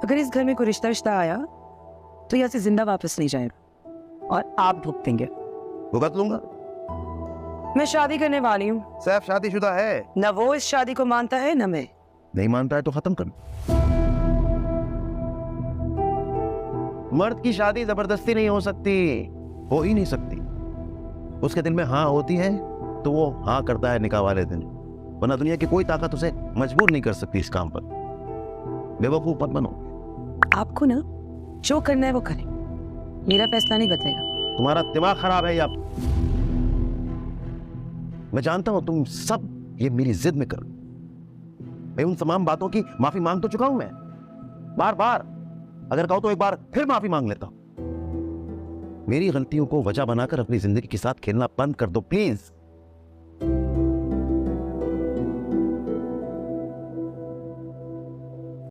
अगर इस घर में कोई रिश्ता रिश्ता आया तो यहाँ से जिंदा वापस नहीं जाएगा और आप भुगतेंगे। भुगत लूंगा। मैं शादी करने वाली हूँ। सैफ शादीशुदा है। न वो इस शादी को मानता है न मैं। नहीं मानता है तो खत्म कर। मर्द की शादी जबरदस्ती नहीं हो सकती, हो ही नहीं सकती। उसके दिल में हाँ होती है तो वो हाँ करता है निकाह वाले दिन, वरना दुनिया की कोई ताकत उसे मजबूर नहीं कर सकती इस काम पर। बेवकूफ मत बनो। आपको ना जो करना है वो करें, मेरा फैसला नहीं बदलेगा। तुम्हारा दिमाग खराब है या मैं जानता हूं तुम सब ये मेरी जिद में करो। मैं उन तमाम बातों की माफी मांग तो चुका हूं। मैं बार बार, अगर कहो तो एक बार फिर माफी मांग लेता हूं। मेरी गलतियों को वजह बनाकर अपनी जिंदगी के साथ खेलना बंद कर दो प्लीज।